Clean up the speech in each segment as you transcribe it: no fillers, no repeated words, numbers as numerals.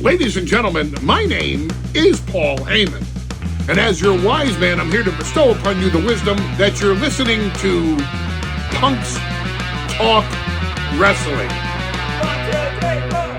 Ladies and gentlemen, my name is Paul Heyman. And as your wise man, I'm here to bestow upon you the wisdom that you're listening to Punks Talk Wrestling. 1, 2, 3, 4.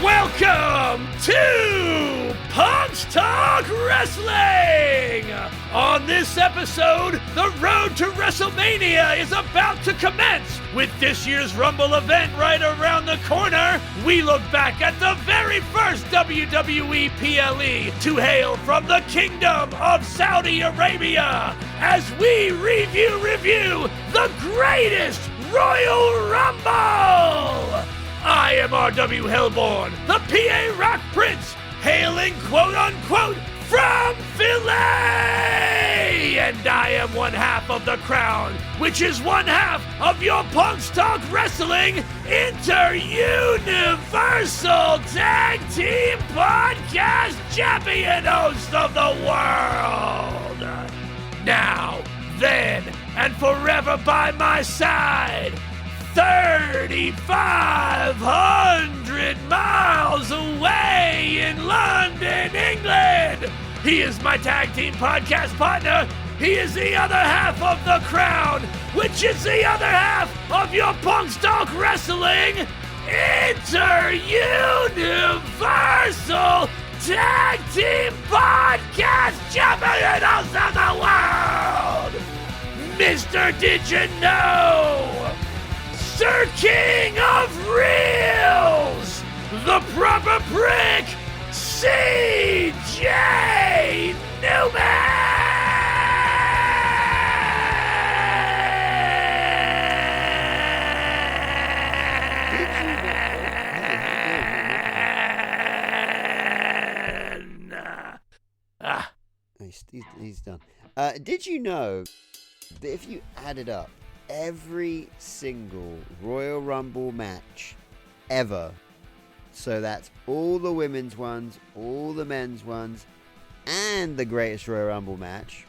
Welcome to Punks Talk Wrestling! On this episode, the road to WrestleMania is about to commence. With this year's Rumble event right around the corner, we look back at the very first WWE PLE to hail from the Kingdom of Saudi Arabia as we review the greatest Royal Rumble! I am RW Hellborn, the PA Rock Prince, hailing quote-unquote from Philly! And I am one half of the crown, which is one half of your Punks Talk Wrestling Inter-Universal Tag Team Podcast Champion host of the world! Now, then, and forever by my side, 3,500 miles away in London, England. He is my tag team podcast partner. He is the other half of the crown, which is the other half of your Punks Talk Wrestling Inter-Universal Tag Team Podcast Champion of the world, Mr. Did You Know? Sir King of Reels, the proper prick, CJ Newman. He's done. Did you know that if you added up every single Royal Rumble match ever, so that's all the women's ones, all the men's ones, and the greatest Royal Rumble match,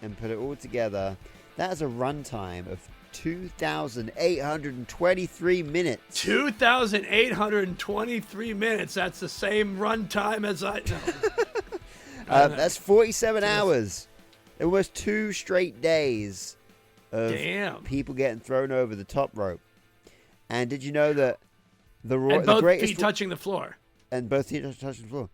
and put it all together, that has a runtime of 2,823 minutes. 2,823 minutes. That's the same runtime as I know. That's 47 hours. Almost 2 straight days of people getting thrown over the top rope. And did you know that and both feet touching the floor? And both feet touching the floor.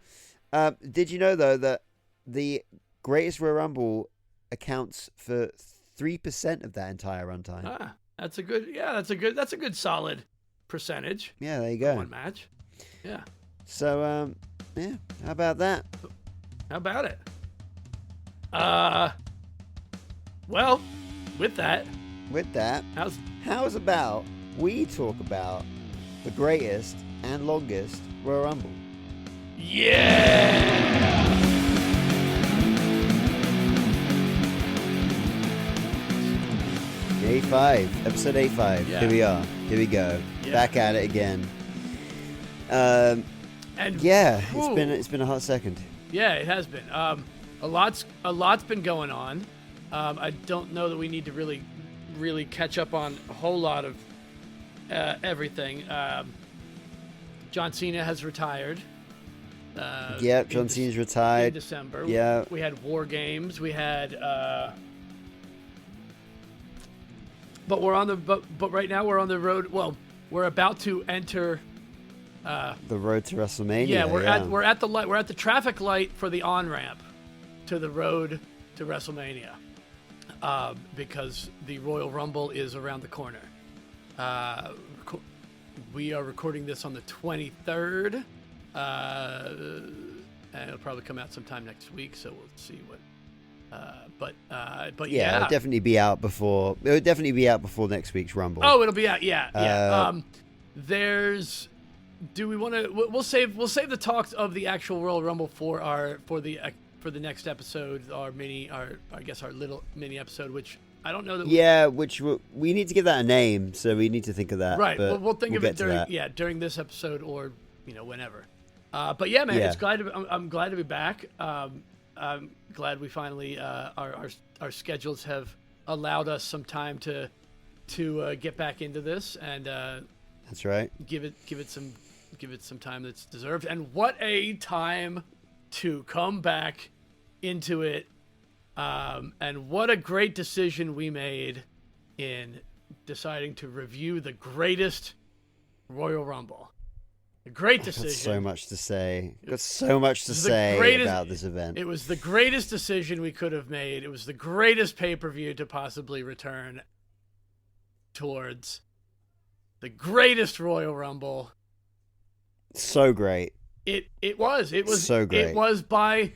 Did you know, though, that the greatest Royal Rumble accounts for 3% of that entire runtime? That's a good solid percentage. Yeah, there you go. One match. Yeah. So, yeah, how about that? How about it? Well, with that, how's about we talk about the greatest and longest Royal Rumble? Yeah! A5, episode A5. Yeah. Here we are. Here we go. Yeah. Back at it again. And yeah, it's been a hot second. Yeah, it has been. A lot's been going on. I don't know that we need to really catch up on a whole lot of everything. John Cena has retired. John Cena's retired in December. Yeah, we had War Games. We had, but we're on the but right now we're on the road. Well, we're about to enter the road to WrestleMania. Yeah, we're at the light. We're at the traffic light for the on ramp to the road to WrestleMania. Because the Royal Rumble is around the corner. We are recording this on the 23rd, and it'll probably come out sometime next week. So we'll see what. But yeah, it'll definitely be out before. It'll definitely be out before next week's Rumble. Oh, it'll be out. Yeah. There's. Do we want to? We'll save the talks of the actual Royal Rumble for the next episode, our little mini episode, which I don't know that. Which we need to give that a name, so we need to think of that. Right, we'll think of it during this episode or whenever. But yeah, man, I'm glad to be back. I'm glad we finally our schedules have allowed us some time to get back into this and that's right. Give it some give it some time that's deserved. And what a time to come back into it. And what a great decision we made in deciding to review the greatest Royal Rumble. A great decision. Got so much to say. Got so much to say about this event. It was the greatest decision we could have made. It was the greatest pay-per-view to possibly return towards the greatest Royal Rumble. So great. It was so great. It was by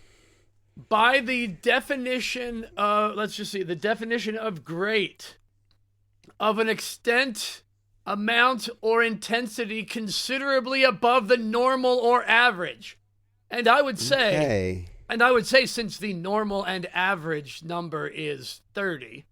the definition of, let's just see, the definition of great, of an extent, amount, or intensity considerably above the normal or average. And I would say, since the normal and average number is 30,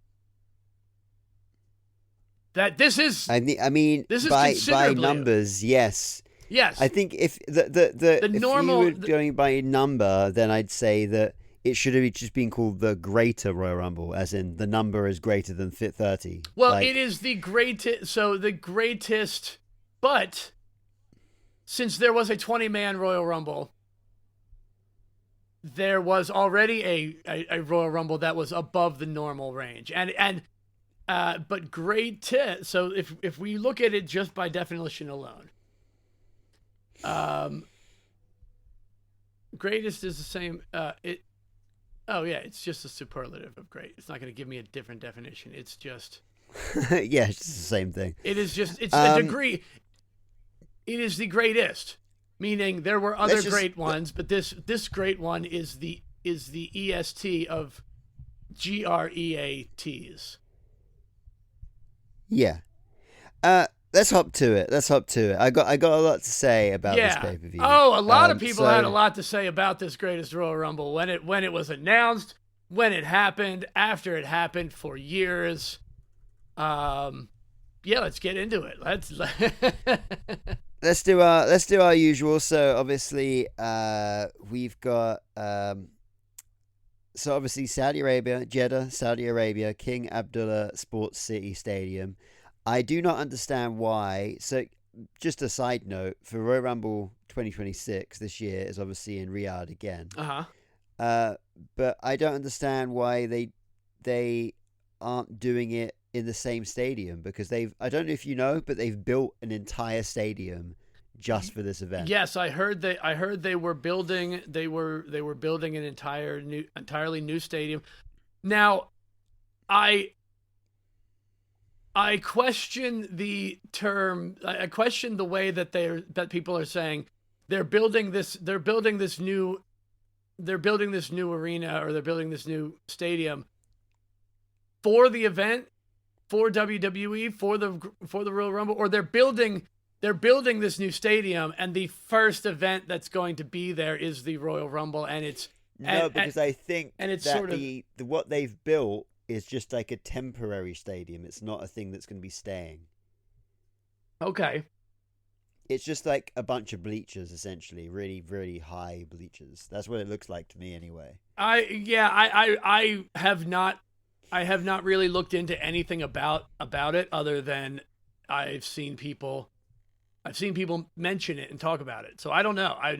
that this is, I mean, this is by numbers, yes. Yes. I think if if normal, you were going by number, then I'd say that it should have just been called the Greater Royal Rumble, as in the number is greater than 30. Well, it is the greatest. So the greatest, but since there was a 20-man Royal Rumble, there was already a Royal Rumble that was above the normal range, but so if we look at it just by definition alone. Greatest is the same. It's just a superlative of great. It's not going to give me a different definition. It's just. Yeah, it's just the same thing. It is just. It's a degree. It is the greatest, meaning there were other great ones, but this great one is the EST of GREATs. Yeah. Let's hop to it. I got a lot to say about this pay-per-view. Oh, a lot of people had a lot to say about this greatest Royal Rumble when it was announced, when it happened, after it happened, for years. Let's get into it. Let's do our usual. So obviously, we've got obviously Saudi Arabia, Jeddah, Saudi Arabia, King Abdullah Sports City Stadium. I do not understand why. So, just a side note, for Royal Rumble 2026 this year is obviously in Riyadh again. But I don't understand why they aren't doing it in the same stadium, because I don't know if you know, but they've built an entire stadium just for this event. Yes, I heard they were building an entirely new stadium. Now, I question the term. I question the way that people are saying they're building this new arena, or they're building this new stadium for the event, for WWE, for the Royal Rumble, or they're building this new stadium, and the first event that's going to be there is the Royal Rumble, and it's I think it's that sort of what they've built is just like a temporary stadium. It's not a thing that's going to be staying. Okay. It's just like a bunch of bleachers, essentially, really, really high bleachers. That's what it looks like to me, anyway. I have not really looked into anything about it, other than I've seen people mention it and talk about it. So I don't know. I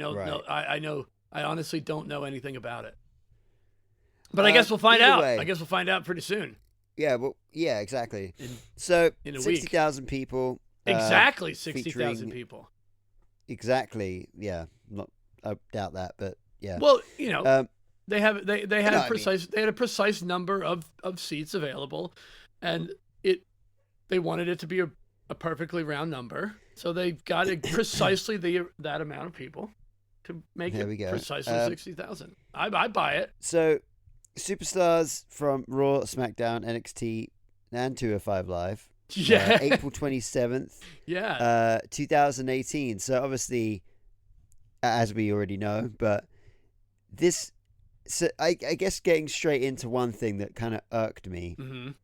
honestly don't know anything about it. But I guess we'll find out. I guess we'll find out pretty soon. Yeah, well, yeah, exactly. So, 60,000 people. Exactly, 60,000 people. Exactly, yeah. I doubt that, but yeah. Well, they had a precise number of seats available, and they wanted it to be a perfectly round number, so they got it precisely that amount of people to make it precisely 60,000. I buy it. So, superstars from Raw, SmackDown, NXT, and 205 Live. Yeah. April 27th. Yeah. 2018. So obviously, as we already know, but this. So I guess getting straight into one thing that kind of irked me, and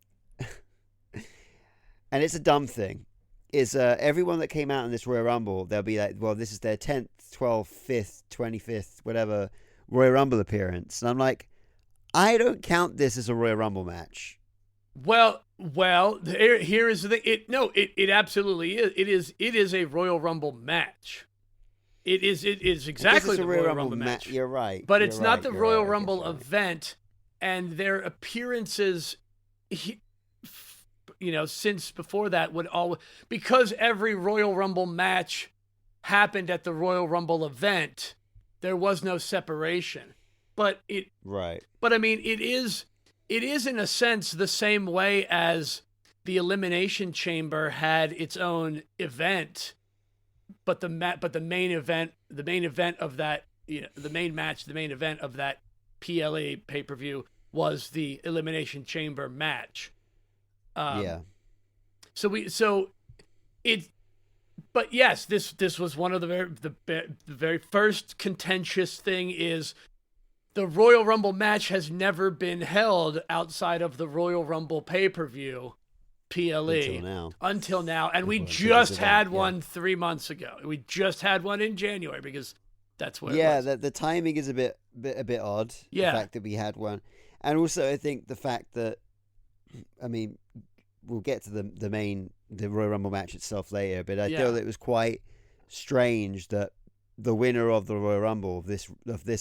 it's a dumb thing, is everyone that came out in this Royal Rumble, they'll be like, well, this is their 10th, 12th, 5th, 25th, whatever Royal Rumble appearance, and I'm like, I don't count this as a Royal Rumble match. Well, here is the thing. It absolutely is. It is a Royal Rumble match. It is exactly the Royal Rumble match. You're right. But it's not the Royal right, Rumble event, and their appearances, since before that would all, because every Royal Rumble match happened at the Royal Rumble event, there was no separation. But I mean, it is in a sense the same way as the Elimination Chamber had its own event, but the main event of that, the main event of that PLE pay-per-view was the Elimination Chamber match. But yes, this was one of the very first contentious thing is the Royal Rumble match has never been held outside of the Royal Rumble pay-per-view PLE until now. And we just had one 3 months ago. We just had one in January because that's where it was. The timing is a bit odd. Yeah. The fact that we had one. And also I think the fact that, I mean, we'll get to the Royal Rumble match itself later, but I feel that it was quite strange that the winner of the Royal Rumble, of this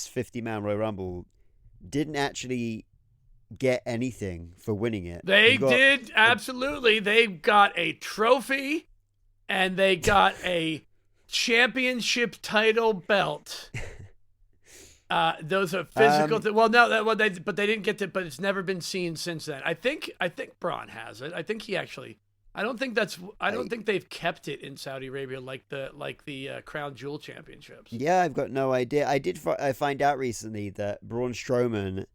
50-man Royal Rumble, didn't actually get anything for winning it. They did, absolutely. They got a trophy, and they got a championship title belt. Those are physical. But they didn't get to. But it's never been seen since then. I think Braun has it. I think he actually. I don't think they've kept it in Saudi Arabia like the Crown Jewel Championships. Yeah, I've got no idea. I find out recently that Braun Strowman,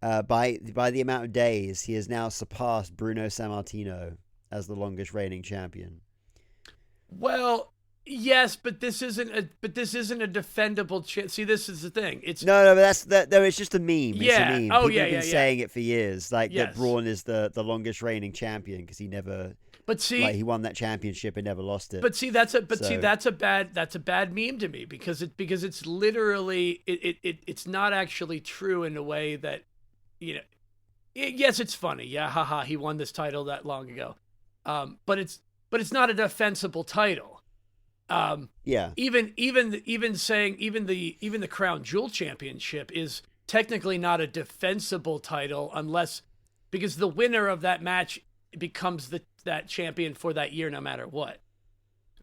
by the amount of days, he has now surpassed Bruno Sammartino as the longest reigning champion. Well, yes, but this isn't a defendable. See, this is the thing. It's no, but it's just a meme. Yeah. It's a meme. Oh, People have been saying it for years, that Braun is the longest reigning champion because he never. But see, he won that championship and never lost it. But see, that's a bad meme to me because it's literally it's not actually true in a way that, yes, it's funny. Yeah, haha, he won this title that long ago. But it's not a defensible title. Even the Crown Jewel Championship is technically not a defensible title because the winner of that match becomes that champion for that year no matter what,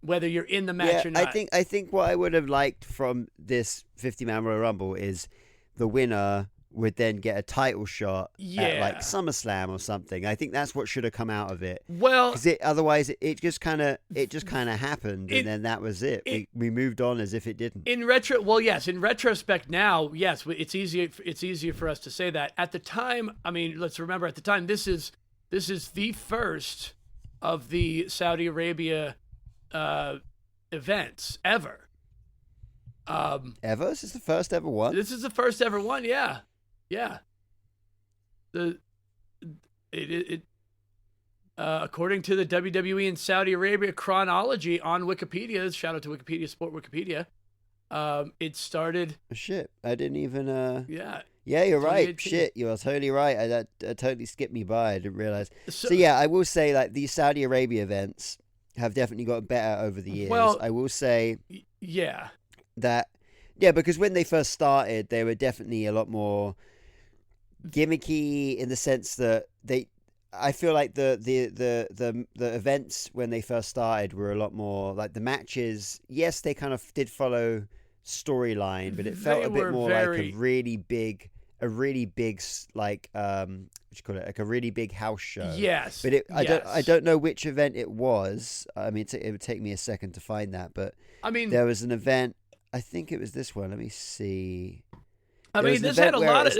whether you're in the match or not. I think what I would have liked from this 50-man Royal Rumble is the winner would then get a title shot at like SummerSlam or something. I think that's what should have come out of it. Well, because otherwise it just kind of happened, and then that was it. We moved on as if it didn't. In retrospect now, yes, it's easier for us to say that. At the time, I mean, let's remember at the time this is the first of the Saudi Arabia events ever. Ever? This is the first ever one? This is the first ever one, yeah. Yeah. According to the WWE in Saudi Arabia chronology on Wikipedia, shout out to Wikipedia, Sport Wikipedia, it started... Shit, I didn't even... Yeah. Yeah, you're right. Shit, you are totally right. I totally skipped me by. I didn't realize. So yeah, I will say like these Saudi Arabia events have definitely got better over the years. Well, I will say... Yeah. Because when they first started, they were definitely a lot more gimmicky in the sense that I feel like the events when they first started were a lot more like the matches. Yes, they kind of did follow storyline, but it felt a bit more like a really big like what you call it, like a really big house show. Yes, but I don't know which event it was. I mean, it would take me a second to find that, but I mean, there was an event. I think it was this one. Let me see. I mean, this had a lot of.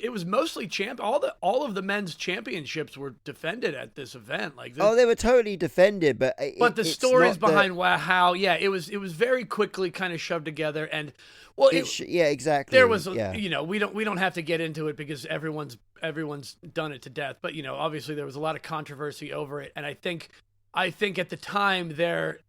It was mostly all of the men's championships were defended at this event. Like, they were totally defended, but the stories behind how it was very quickly kind of shoved together, and exactly. There was we don't have to get into it because everyone's done it to death, but obviously there was a lot of controversy over it, and I think at the time their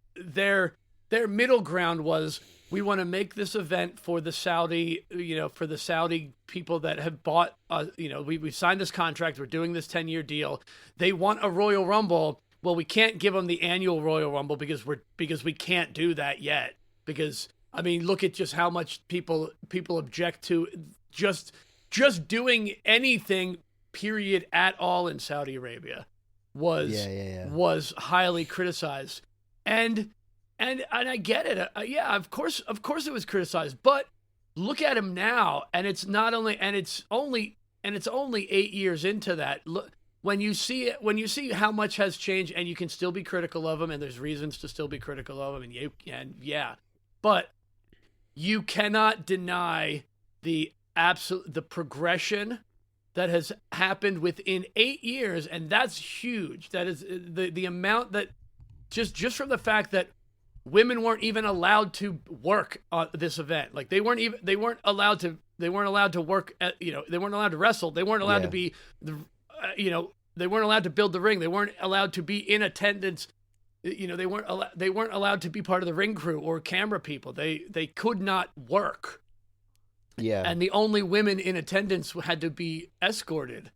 middle ground was, we want to make this event for the Saudi, for the Saudi people that have bought, we signed this contract. We're doing this 10-year deal. They want a Royal Rumble. Well, we can't give them the annual Royal Rumble because we can't do that yet because I mean, look at just how much people object to just doing anything, period, at all in Saudi Arabia was highly criticized. And I get it. Yeah, of course it was criticized. But look at him now, and it's only 8 years into that. Look, when you see how much has changed, and you can still be critical of him, and there's reasons to still be critical of him, but you cannot deny the progression that has happened within 8 years, and that's huge. That is the amount that just from the fact that women weren't even allowed to work on this event. Like they weren't allowed to work at, they weren't allowed to wrestle. They weren't allowed to be they weren't allowed to build the ring. They weren't allowed to be in attendance. They weren't allowed to be part of the ring crew or camera people. They could not work. Yeah. And the only women in attendance had to be escorted.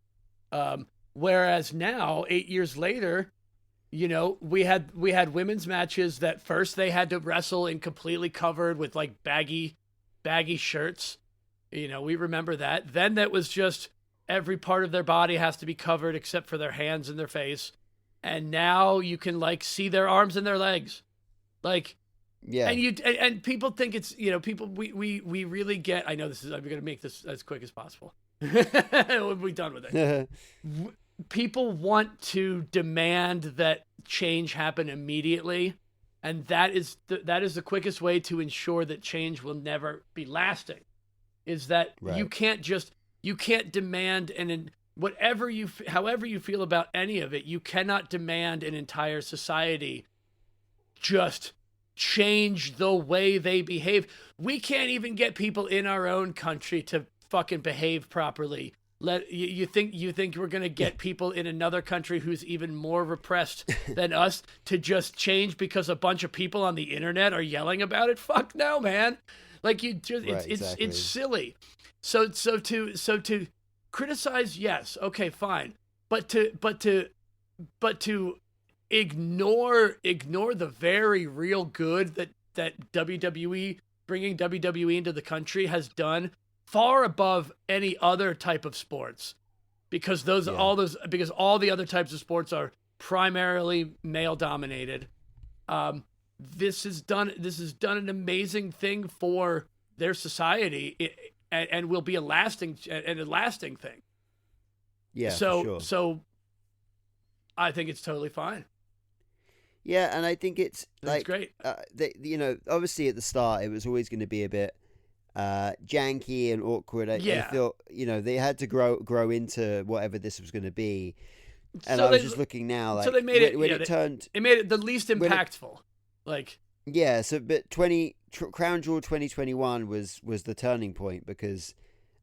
Whereas now, 8 years later, we had women's matches that first they had to wrestle in completely covered with like baggy shirts. We remember that. Then that was just every part of their body has to be covered except for their hands and their face. And now you can like see their arms and their legs. Like, yeah. And people think it's, people, we really get, I'm going to make this as quick as possible. We'll be done with it. People want to demand that change happen immediately. And that is the quickest way to ensure that change will never be lasting, is that you can't demand however you feel about any of it, you cannot demand an entire society just change the way they behave. We can't even get people in our own country to fucking behave properly. You think we're going to get people in another country who's even more repressed than us to just change because a bunch of people on the internet are yelling about it? Fuck no, man. Like it's silly. So to criticize, yes, okay, fine. But to ignore the very real good that WWE, bringing WWE into the country, has done far above any other type of sports, because all the other types of sports are primarily male dominated. This has done an amazing thing for their society, and will be a lasting thing. Yeah. So for sure. So I think it's totally fine. Yeah, and I think it's like great. Obviously at the start it was always going to be a bit janky and awkward. I feel they had to grow into whatever this was going to be. And I was just looking now, like, so they made it made it the least impactful. But Crown Jewel 2021 was the turning point, because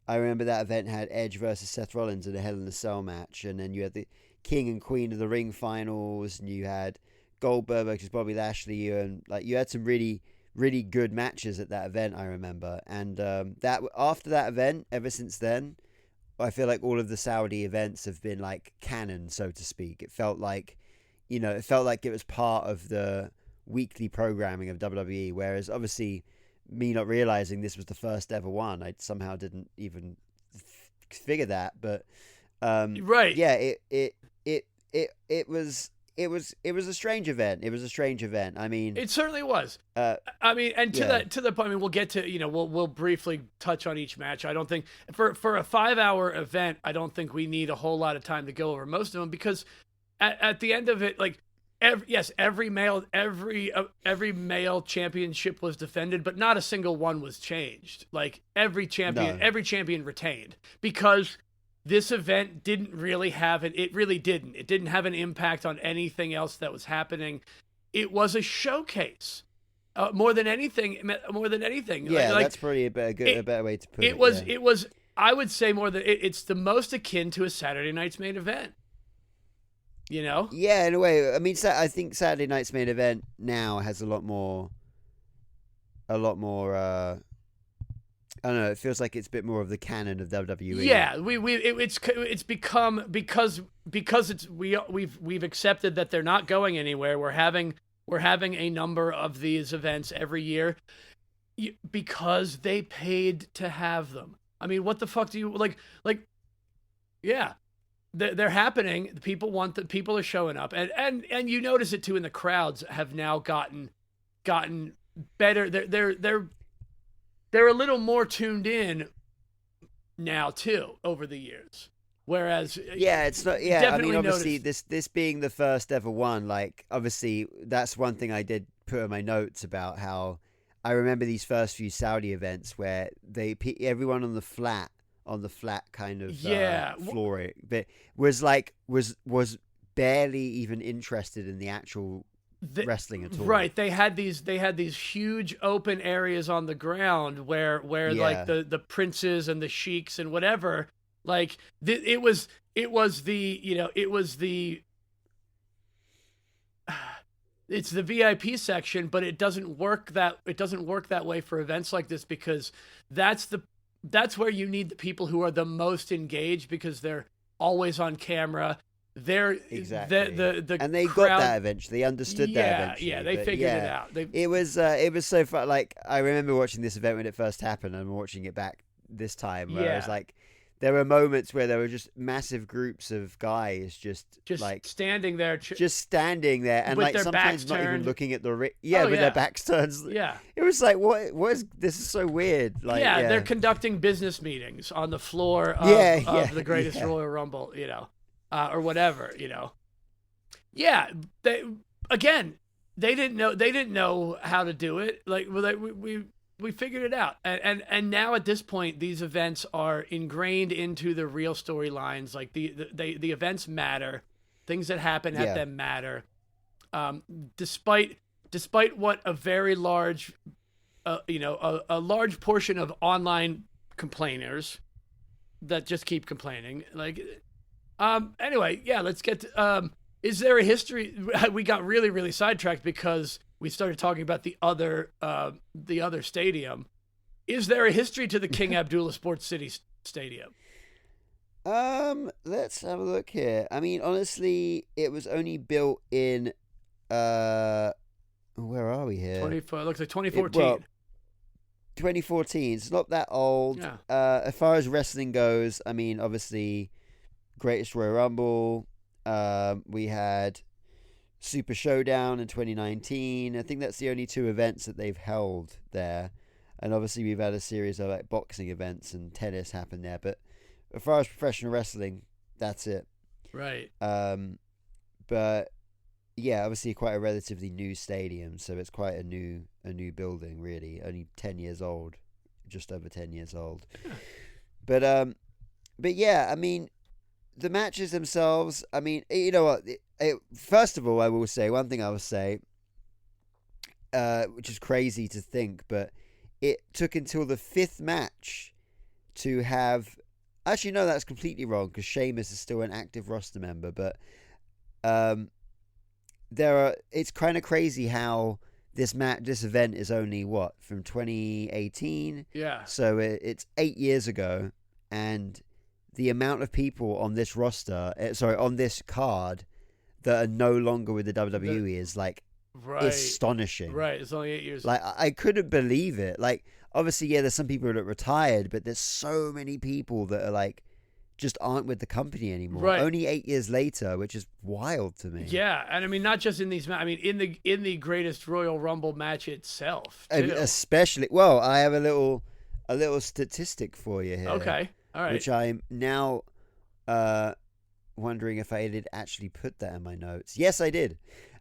I remember that event had Edge versus Seth Rollins in a Hell in a Cell match, and then you had the King and Queen of the Ring finals, and you had Goldberg versus Bobby Lashley, and like you had some really, really good matches at that event, I remember. And that after that event, ever since then, I feel like all of the Saudi events have been like canon, so to speak. It felt like it was part of the weekly programming of WWE, whereas obviously me not realizing this was the first ever one, I somehow didn't even figure that. But it was a strange event. It was a strange event. I mean, it certainly was. To the point, I mean, we'll get to, we'll briefly touch on each match. I don't think for a 5-hour event, I don't think we need a whole lot of time to go over most of them, because at the end of it, like, every male championship was defended, but not a single one was changed. Like every champion retained, because this event didn't really have it didn't have an impact on anything else that was happening. It was a showcase more than anything. Yeah, that's probably a better way to put it. It was. I would say more than it's the most akin to a Saturday night's main event. Yeah, in a way. I mean, I think Saturday night's main event now has a lot more. I don't know. It feels like it's a bit more of the canon of WWE. Yeah, it's become because we've accepted that they're not going anywhere. We're having a number of these events every year. Because they paid to have them. I mean, what the fuck do you like? Yeah, they're happening. The people are showing up, and you notice it too. In the crowds have now gotten better. They're a little more tuned in now too over the years. Whereas it's not. Yeah, I mean, obviously, noticed. this being the first ever one, like obviously, that's one thing I did put in my notes about how I remember these first few Saudi events where everyone on the flat kind of floor but was barely even interested in the actual wrestling at all. Right. They had these huge open areas on the ground where like the princes and the sheiks and whatever, like it was it's the VIP section, but it doesn't work that way for events like this, because that's where you need the people who are the most engaged, because they're always on camera. They're exactly the and they crowd, got that eventually. They understood that eventually. Yeah, they figured it out. It was so fun. Like I remember watching this event when it first happened, and watching it back this time, where it was like there were moments where there were just massive groups of guys just like standing there, and with like their sometimes backs not even turned. looking at the with their backs turned. Yeah, it was like what is this is so weird. Like they're conducting business meetings on the floor of the Greatest Royal Rumble, or whatever, Yeah, they didn't know how to do it. Like we figured it out, and now at this point, these events are ingrained into the real storylines. Like the events matter, things that happen at them matter. Despite what a very large, a large portion of online complainers that just keep complaining. Like, anyway, let's get to, is there a history? We got really, really sidetracked because we started talking about the other stadium. Is there a history to the King Abdullah Sports City Stadium? Let's have a look here. I mean, honestly, it was only built in where are we here? It looks like 2014. 2014. It's not that old. Yeah. As far as wrestling goes, I mean, obviously, Greatest Royal Rumble. We had Super Showdown in 2019. I think that's the only two events that they've held there. And obviously we've had a series of like boxing events and tennis happen there. But as far as professional wrestling, that's it. Right. But yeah, obviously quite a relatively new stadium, so it's quite a new building really. Only 10 years old, just over 10 years old. But yeah, I mean, the matches themselves, I mean, you know what? First of all, I will say, one thing I will say, which is crazy to think, but it took until the fifth match to have... Actually, no, that's completely wrong, because Sheamus is still an active roster member, but it's kind of crazy how this event is only, from 2018? Yeah. So it's 8 years ago, and the amount of people on this roster, on this card, that are no longer with the WWE is like astonishing. Right, it's only 8 years. Like I couldn't believe it. Like obviously, there's some people that retired, but there's so many people that are like just aren't with the company anymore. Right. Only 8 years later, which is wild to me. Yeah, and I mean not just in these. I mean in the Greatest Royal Rumble match itself, too. Especially. Well, I have a little statistic for you here. Okay. All right. Which I'm now wondering if I did actually put that in my notes. Yes, I did.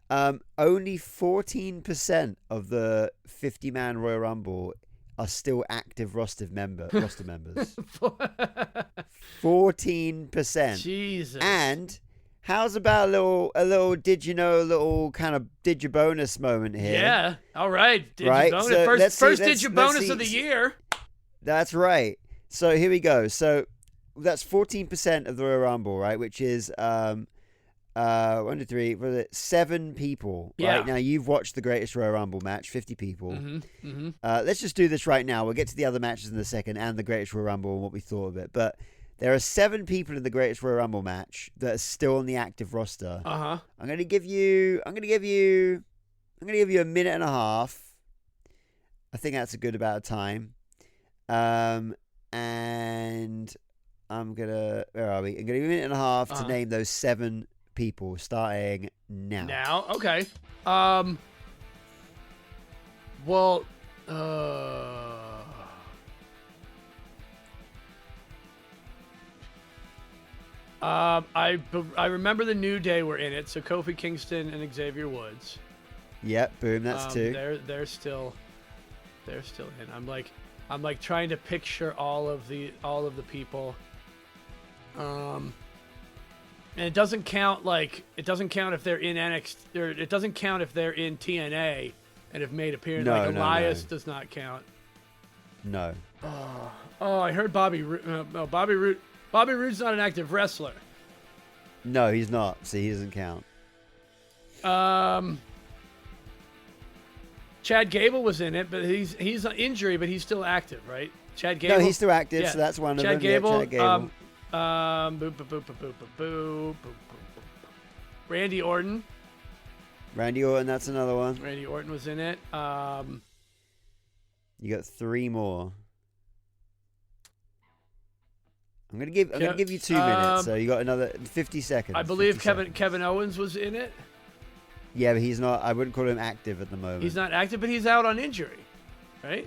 Only 14% of the 50-man Royal Rumble are still active roster members. 14%. Jesus. And how's about a little did you bonus moment here? Yeah. All right. Right? Bonus. So first did you bonus of the year. That's right. So here we go. So that's 14% of the Royal Rumble, right? Which is 1, 2, 3, 7 people. Yeah. Right now you've watched the Greatest Royal Rumble match, 50 people. Mm-hmm. Mm-hmm. Let's just do this right now. We'll get to the other matches in a second and the Greatest Royal Rumble and what we thought of it. But there are 7 people in the Greatest Royal Rumble match that are still on the active roster. Uh-huh. I'm gonna give you a minute and a half. I think that's a good amount of time. And I'm gonna. Where are we? I'm gonna give you a minute and a half to name those 7 people, starting now. Now, okay. Well, I remember the New Day were in it, so Kofi Kingston and Xavier Woods. Yep, boom. That's 2. They're still in. I'm like trying to picture all of the people. And it doesn't count if they're in NXT, or it doesn't count if they're in TNA and have made appearances. No, like Elias no. does not count. No. Oh, I heard Bobby Roode. Bobby Roode's not an active wrestler. No, he's not. See, he doesn't count. Chad Gable was in it, but he's on injury, but he's still active, right? Chad Gable. No, he's still active, Yeah. so that's one of Chad them. Gable. Yeah, Chad Gable. Randy Orton. Randy Orton, that's another one. Randy Orton was in it. You got 3 more. I'm gonna give you 2 minutes, so you got another 50 seconds. I believe 50 seconds. Kevin Owens was in it. Yeah, but he's not. I wouldn't call him active at the moment. He's not active, but he's out on injury, right?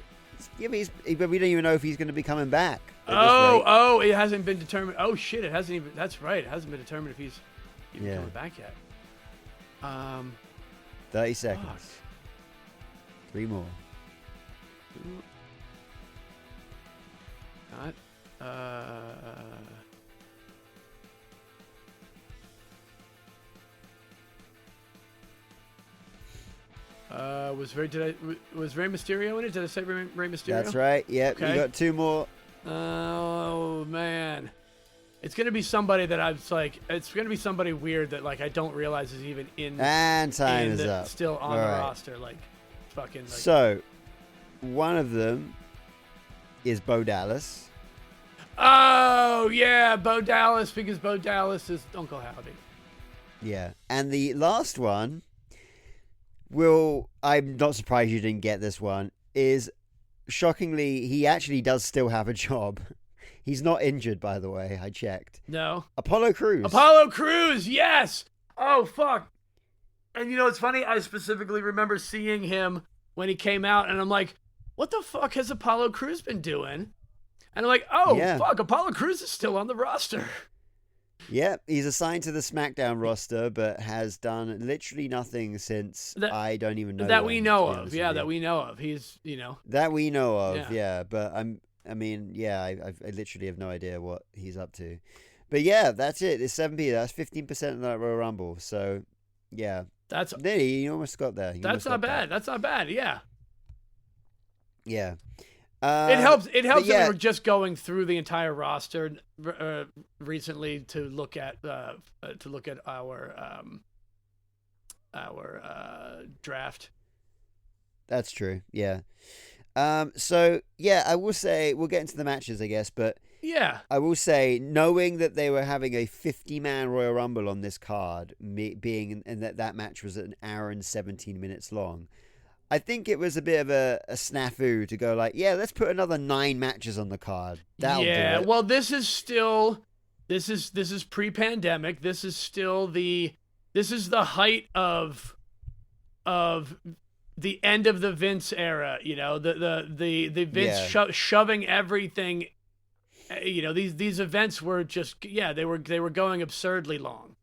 Yeah, but we don't even know if he's going to be coming back. Oh, it hasn't been determined. Oh shit, it hasn't even. That's right, it hasn't been determined if he's even coming back yet. 30 seconds. Fuck. 3 more. Not. Was Rey Mysterio in it? Did I say Rey Mysterio? That's right. Yep. Okay. You got 2 more. Oh man, it's gonna be somebody that I was like. It's gonna be somebody weird that like I don't realize is even in. And time is up. Still on All the right. roster, like fucking. Like, So, one of them is Bo Dallas. oh yeah, Bo Dallas, because Bo Dallas is Uncle Howdy. Yeah. And the last one, I'm not surprised you didn't get this one, is shockingly, he actually does still have a job. He's not injured, by the way. I checked. No. Apollo Crews. Apollo Crews, yes. Oh fuck. And you know it's funny. I specifically remember seeing him when he came out, and I'm like, "What the fuck has Apollo Crews been doing?" And I'm like, "Oh Yeah. fuck, Apollo Crews is still on the roster." Yep, he's assigned to the SmackDown roster, but has done literally nothing since I don't even know. That we know when, to be of. honest Yeah, with that you. we know of. He's, you know. That we know of, Yeah. yeah. But I literally have no idea what he's up to. But yeah, that's it. It's 7p. That's 15% of that Royal Rumble. So yeah, That's nearly. You almost got there. that's not bad. That's not bad. Yeah. Yeah. It helps. It helps yeah. that we were just going through the entire roster recently to look at our draft. That's true. Yeah. So yeah, I will say we'll get into the matches, I guess, but Yeah. I will say, knowing that they were having a 50-man Royal Rumble on this card, being and that match was an hour and 17 minutes long, I think it was a bit of a snafu to go like, yeah, let's put another 9 matches on the card. That'll do it. Well, this is pre-pandemic. This is the height of the end of the Vince era. You know, the Vince shoving everything. You know, these events were just they were going absurdly long.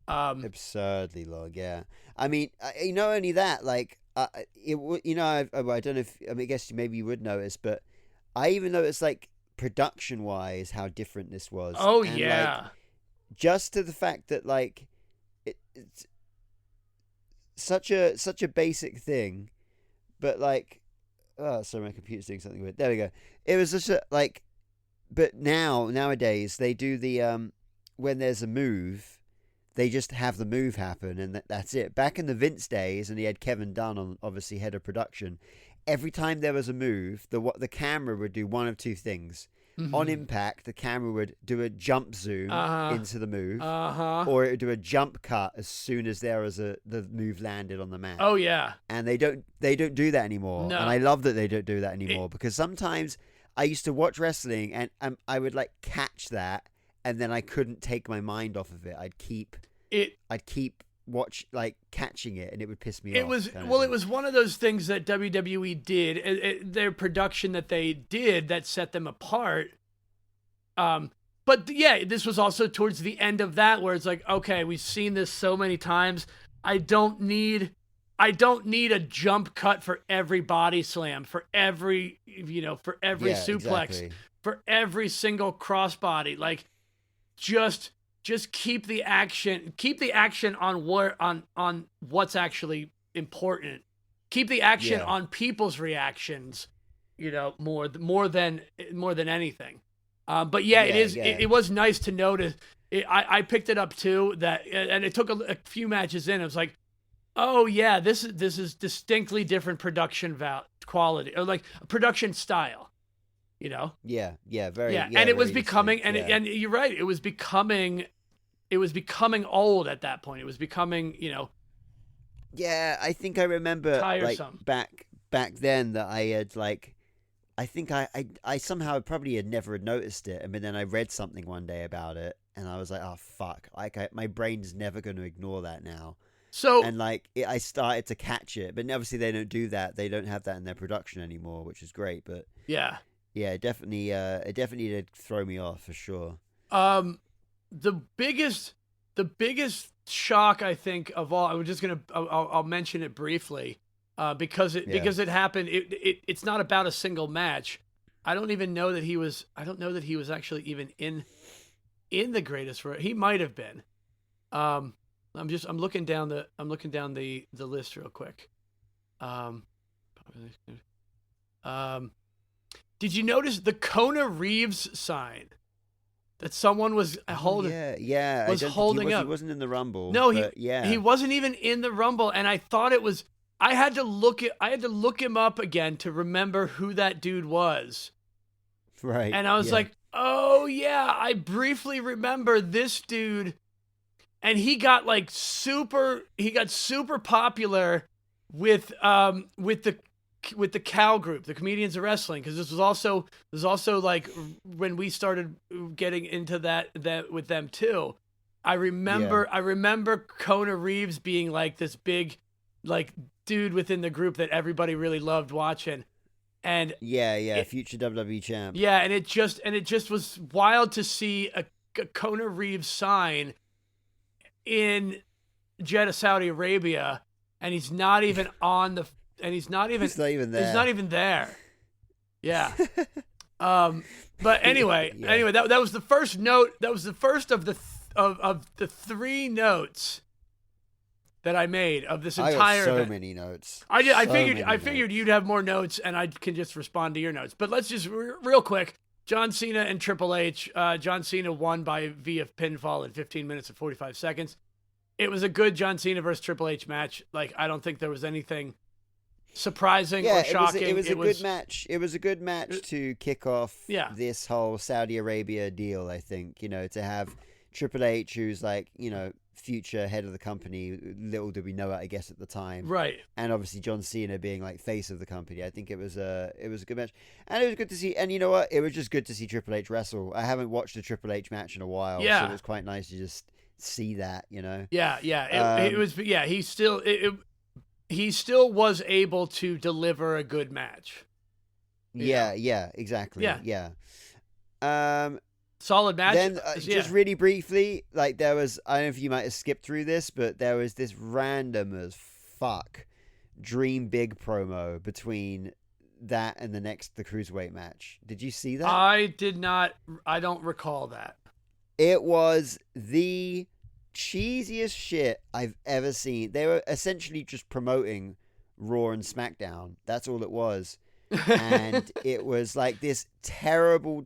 Absurdly long, yeah. I mean, not only that, like I don't know if I guess maybe you would notice, but I even noticed like production wise how different this was. Oh, and, yeah. like, just to the fact that like it's such a basic thing, but like sorry, my computer's doing something weird. There we go. It was just like, but nowadays they do the when there's a move, they just have the move happen and that's it. Back in the Vince days, and he had Kevin Dunn on, obviously head of production, every time there was a move, the camera would do one of two things. on impact, the camera would do a jump zoom into the move, or it would do a jump cut as soon as the move landed on the mat. Oh yeah, and they don't do that anymore. No. And I love that they don't do that anymore, because sometimes I used to watch wrestling and I would like catch that, and then I couldn't take my mind off of it. I'd keep catching it, and it would piss me off. It was one of those things that WWE did, their production that they did that set them apart. But yeah, this was also towards the end of that, where it's like, okay, we've seen this so many times. I don't need a jump cut for every body slam, for every suplex, exactly. for every single crossbody. Like, just keep the action on what's actually important. Keep the action on people's reactions, more than anything. But it was nice to notice. I picked it up too, and it took a few matches in. It was like, oh yeah, this is distinctly different production quality, or like production style. very and it was becoming, and you're right, it was becoming old at that point. It was becoming, I think I remember tiresome. Like back then that I had like, I think I somehow probably had never noticed it, and then I read something one day about it, and I was like, oh fuck, my brain's never going to ignore that now. So, and I started to catch it, but obviously they don't do that. They don't have that in their production anymore, which is great. But yeah, it definitely did throw me off for sure. The biggest shock, I think, of all, I'll mention it briefly, because it happened. It's not about a single match. I don't know that he was actually even in the greatest. He might have been. I'm looking down the list real quick. Did you notice the Kona Reeves sign that someone was holding? Was holding up. He wasn't in the Rumble. No, he wasn't even in the Rumble, and I thought it was. I had to look him up again to remember who that dude was. Right. And I was like, oh yeah, I briefly remember this dude. And he got super popular with the Cow Group, the Comedians of Wrestling, because this was also like when we started getting into that with them too. I remember Kona Reeves being like this big like dude within the group that everybody really loved watching. And future WWE champ. Yeah, and it just was wild to see a Kona Reeves sign in Jeddah, Saudi Arabia, and he's not even he's not even there. Yeah. But anyway, that was the first note. That was the first of the three notes that I made of this entire event. Many notes. I figured you'd have more notes, and I can just respond to your notes. But let's just real quick. John Cena and Triple H. John Cena won via pinfall in 15 minutes and 45 seconds. It was a good John Cena versus Triple H match. Like, I don't think there was anything surprising or shocking. It was a good match. It was a good match to kick off this whole Saudi Arabia deal, I think. To have Triple H, who's like, future head of the company, little did we know it, I guess, at the time. Right. And obviously John Cena being like face of the company. I think it was a good match. And it was good to see, and you know what? It was just good to see Triple H wrestle. I haven't watched a Triple H match in a while, so it was quite nice to just see that, he still was able to deliver a good match. Exactly. Solid match. Then just really briefly, like there was, I don't know if you might have skipped through this, but there was this random as fuck Dream Big promo between that and the Cruiserweight match. Did you see that? I did not. I don't recall that. It was the cheesiest shit I've ever seen. They were essentially just promoting Raw and SmackDown. That's all it was. And it was like this terrible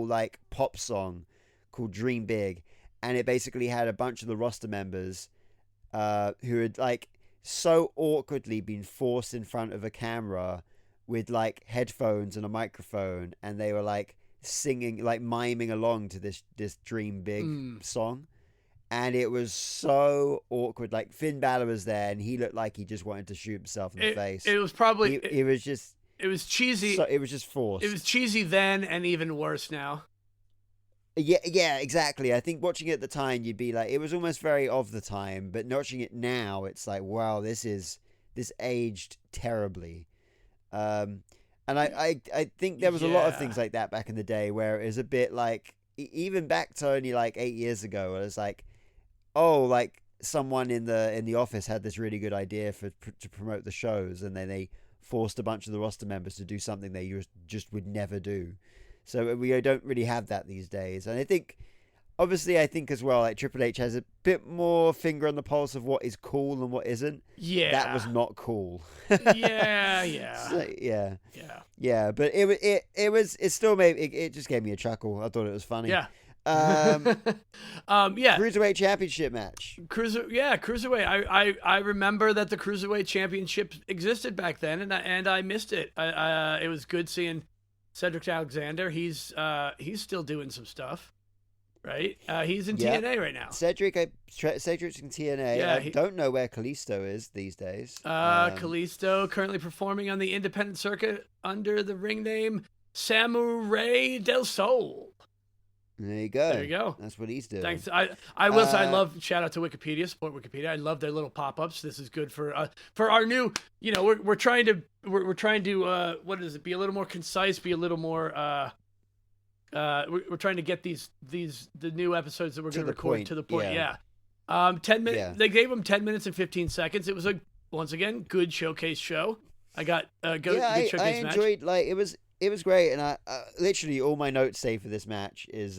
like pop song called Dream Big. And it basically had a bunch of the roster members who had like so awkwardly been forced in front of a camera with like headphones and a microphone. And they were like singing, like miming along to this Dream Big song. And it was so awkward. Like Finn Balor was there, and he looked like he just wanted to shoot himself in the face. It was probably it was just it was cheesy. So, it was just forced. It was cheesy then, and even worse now. Yeah, exactly. I think watching it at the time, you'd be like, it was almost very of the time. But watching it now, it's like, wow, this aged terribly. And I think there was a lot of things like that back in the day where it was a bit like, even back to only like 8 years ago, where it was like, oh, like someone in the office had this really good idea to promote the shows, and then they forced a bunch of the roster members to do something they just would never do. So we don't really have that these days. And I think as well, like Triple H has a bit more finger on the pulse of what is cool and what isn't. Yeah, that was not cool. yeah. So, yeah. But it still made it just gave me a chuckle. I thought it was funny. Yeah. Cruiserweight Championship match. Cruiserweight. I remember that the Cruiserweight Championship existed back then, and I missed it. It was good seeing Cedric Alexander. He's still doing some stuff, right? He's in TNA right now. Cedric's in TNA. Yeah, I don't know where Kalisto is these days. Kalisto currently performing on the independent circuit under the ring name Samurai del Sol. There you go. There you go. That's what he's doing. Thanks. I will say I love, shout out to Wikipedia, support Wikipedia. I love their little pop-ups. This is good for our new, we're trying to what is it? Be a little more concise, be a little more we're trying to get the new episodes that we're going to record to the point. Yeah. 10 minutes. Yeah. They gave them 10 minutes and 15 seconds. It was once again good showcase show. I got good showcase I enjoyed match. It was great, and I literally all my notes say for this match is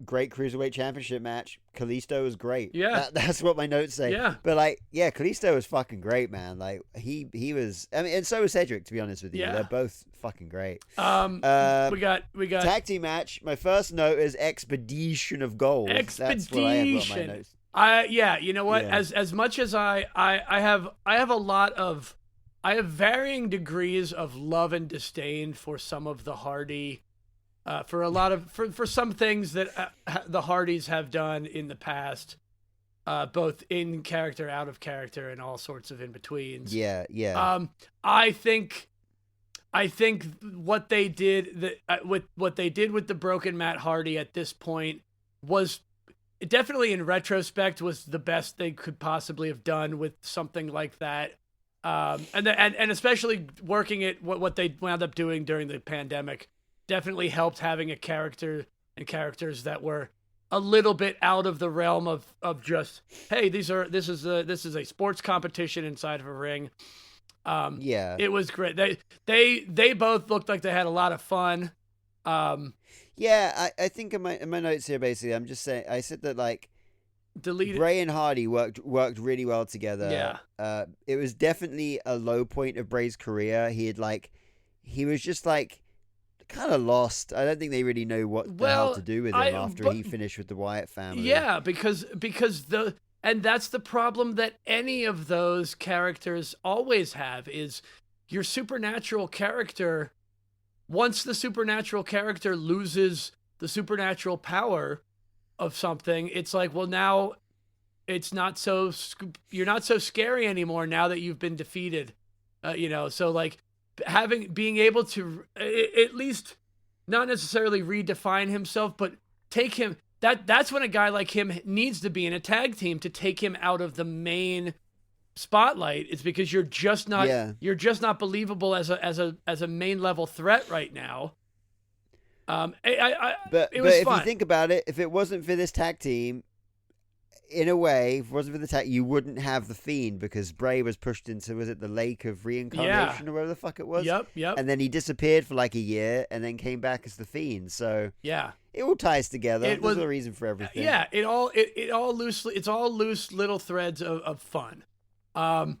great Cruiserweight Championship match. Kalisto was great. Yeah, that's what my notes say. Yeah, but Kalisto was fucking great, man. Like he was. I mean, and so was Cedric. To be honest with you, they're both fucking great. We got tag team match. My first note is Expedition of Gold. That's what I have on my notes. You know what? Yeah. As much as I have varying degrees of love and disdain for some of the Hardy, for some things that the Hardys have done in the past, both in character, out of character, and all sorts of in betweens. Yeah. I think what they did with the broken Matt Hardy at this point was definitely, in retrospect, was the best they could possibly have done with something like that. And especially working it, what they wound up doing during the pandemic definitely helped, having a character and characters that were a little bit out of the realm of just, hey, this is a sports competition inside of a ring. It was great. They both looked like they had a lot of fun. I think in my notes here, basically, I'm just saying, I said that Bray and Hardy worked really well together. Yeah. It was definitely a low point of Bray's career. He was just kind of lost. I don't think they really know what the hell to do with him after he finished with the Wyatt family. Yeah, because and that's the problem that any of those characters always have, is your supernatural character. Once the supernatural character loses the supernatural power of something, it's like, well, now it's not so, you're not so scary anymore now that you've been defeated, so being able to at least not necessarily redefine himself, but take him, that's when a guy like him needs to be in a tag team to take him out of the main spotlight. It's because you're just not believable as a main level threat right now. But if you think about it, if it wasn't for this tag team, in a way, if it wasn't for the tag, you wouldn't have the Fiend, because Bray was pushed into, was it the Lake of Reincarnation or whatever the fuck it was? Yep. And then he disappeared for a year and then came back as the Fiend. So yeah, it all ties together. There's a reason for everything. Yeah, it's all loose little threads of fun. And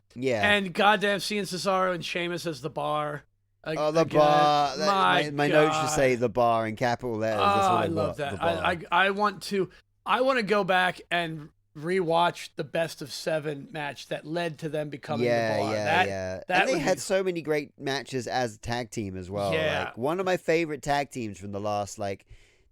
goddamn, seeing Cesaro and Sheamus as the bar. The bar. My notes just say the bar in capital letters. That's what I love that. I want to go back and rewatch the best of 7 match that led to them becoming the Bar. Yeah. That and they had so many great matches as a tag team as well. Yeah. Like one of my favorite tag teams from the last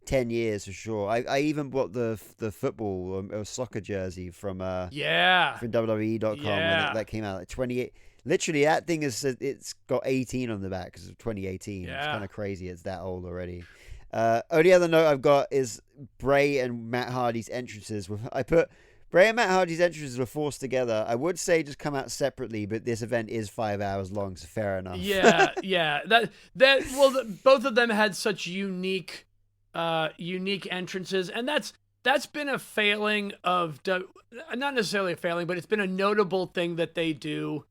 10 years for sure. I even bought the football or soccer jersey from WWE.com when that came out 28. Literally, that thing it's got 18 on the back because of 2018. Yeah. It's kind of crazy. It's that old already. Only other note I've got is Bray and Matt Hardy's entrances. I put Bray and Matt Hardy's entrances were forced together. I would say just come out separately, but this event is 5 hours long, so fair enough. Yeah. Both of them had such unique entrances, and that's been a failing of not necessarily a failing, but it's been a notable thing that they do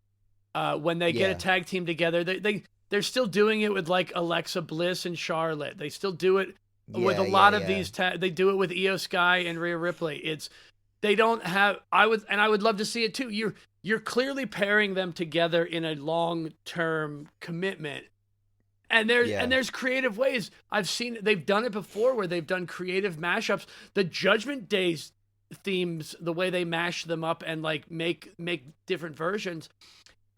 when they get a tag team together. They're still doing it with like Alexa Bliss and Charlotte. They still do it with a lot of these. They do it with Io Sky and Rhea Ripley. They don't have. I would love to see it too. You're clearly pairing them together in a long-term commitment. And there's creative ways. I've seen they've done it before where they've done creative mashups. The Judgment Day's themes, the way they mash them up and like make different versions.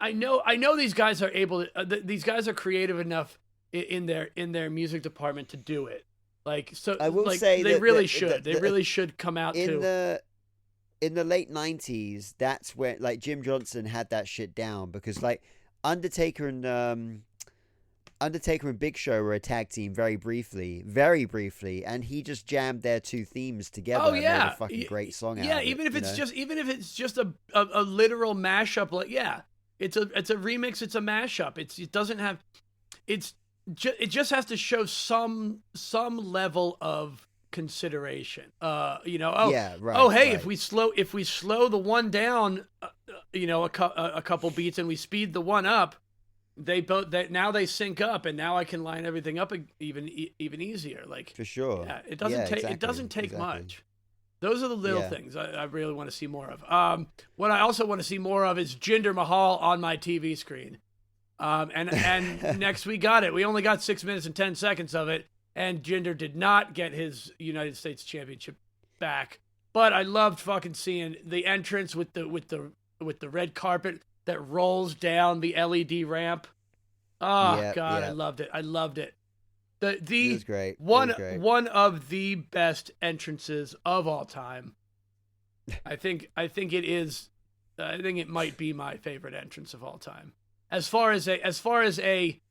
I know these guys are able to. These guys are creative enough in their music department to do it. Like so, I will say they that really should. They really should come out in the late 90s. That's where like Jim Johnson had that shit down because like Undertaker and Big Show were a tag team very briefly, and he just jammed their two themes together. Oh and yeah, made a fucking great song out of it. Even if it's just a literal mashup, like it's a remix, it's a mashup. It doesn't have, it just has to show some level of consideration. If we slow the one down, a couple beats and we speed the one up. Now they sync up, and now I can line everything up even easier. Like for sure, yeah, it doesn't take much. Those are the little things I really want to see more of. What I also want to see more of is Jinder Mahal on my TV screen. And next we got it. We only got 6 minutes and 10 seconds of it, and Jinder did not get his United States Championship back. But I loved fucking seeing the entrance with the red carpet that rolls down the LED ramp. Oh God, I loved it. It was great. One of the best entrances of all time. I think it is. I think it might be my favorite entrance of all time. As far as a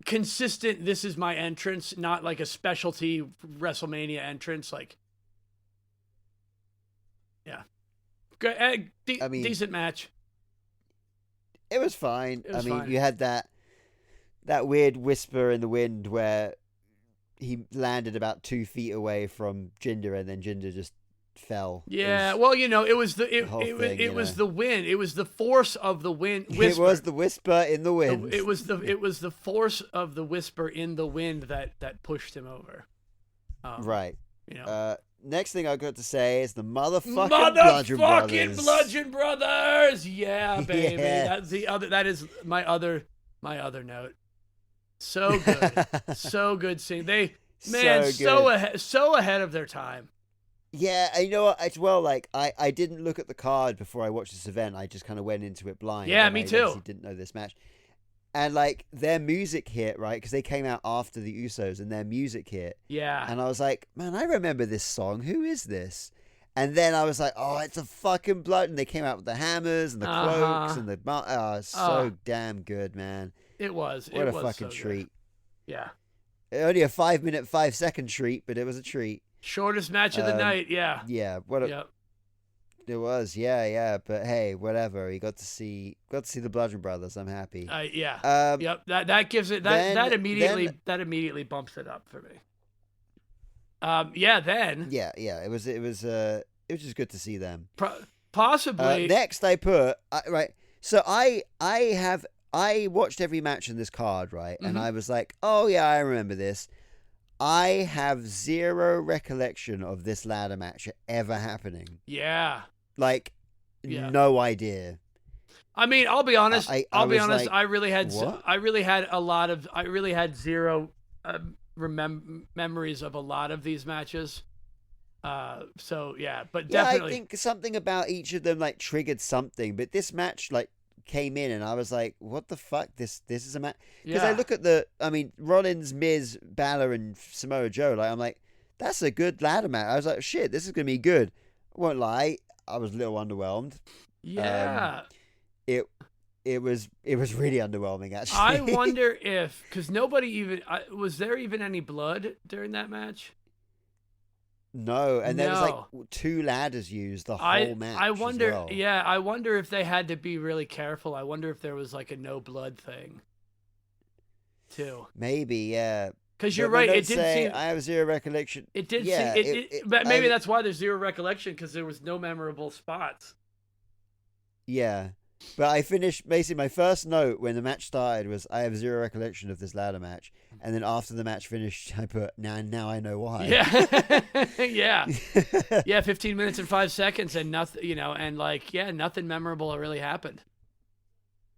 consistent, this is my entrance, not like a specialty WrestleMania entrance. Like, yeah. Decent match. It was fine. You had that weird whisper in the wind where he landed about 2 feet away from Jinder, and then Jinder just fell. Yeah, it was the wind. It was the force of the wind. Whisper. It was the whisper in the wind. It was the force of the whisper in the wind that pushed him over. Right. Next thing I got to say is the motherfucking Bludgeon Brothers. Yeah, baby. Yes. That's the other. That is my other note. So good, so good seeing so ahead of their time. Yeah, and you know what? As well, like I didn't look at the card before I watched this event. I just kind of went into it blind. Yeah, me too. I didn't know this match. And like their music hit, right? Because they came out after the Usos, and their music hit. Yeah. And I was like, man, I remember this song. Who is this? And then I was like, oh, it's a fucking Blood. And they came out with the hammers and the cloaks and the so damn good, man. It was. What a fucking treat. Yeah. Only a 5-minute, 5-second treat, but it was a treat. Shortest match of the night. Yeah. Yeah. It was, yeah, but hey, whatever. You got to see the Bludgeon Brothers. I'm happy. Yeah. Yep. That gives it that immediately bumps it up for me. Then. Yeah. It was just good to see them. Possibly. Next, I put right. So I watched every match in this card, right, and I was like, oh yeah, I remember this. I have zero recollection of this ladder match ever happening. Yeah. Like, no idea. I mean, I'll be honest. I'll be honest. Like, I really had zero memories of a lot of these matches. So yeah, but Yeah, definitely. I think something about each of them like triggered something, but this match like came in and I was like, what the fuck? This is a match, because I Yeah. look at Rollins, Miz, Balor, and Samoa Joe. Like I'm like, that's a good ladder match. I was like, shit, this is gonna be good. I won't lie, I was a little underwhelmed. Um, Yeah. it it was really underwhelming actually. I wonder if, because nobody even was there even any blood during that match? No, and there was like No. 2 ladders used the whole match. I as wonder. well. Yeah, I wonder if they had to be really careful. I wonder if there was like a no blood thing too. Maybe, yeah. Because But you're my right. It notes did say seem. I have zero recollection. It did Yeah, seem. But maybe I- that's why there's zero recollection, because there was no memorable spots. Yeah. But I finished basically my first note when the match started was I have zero recollection of this ladder match, and then after the match finished, I put now I know why. Yeah. Yeah. Yeah. 15 minutes and 5 seconds, and nothing. And like, yeah, nothing memorable really happened.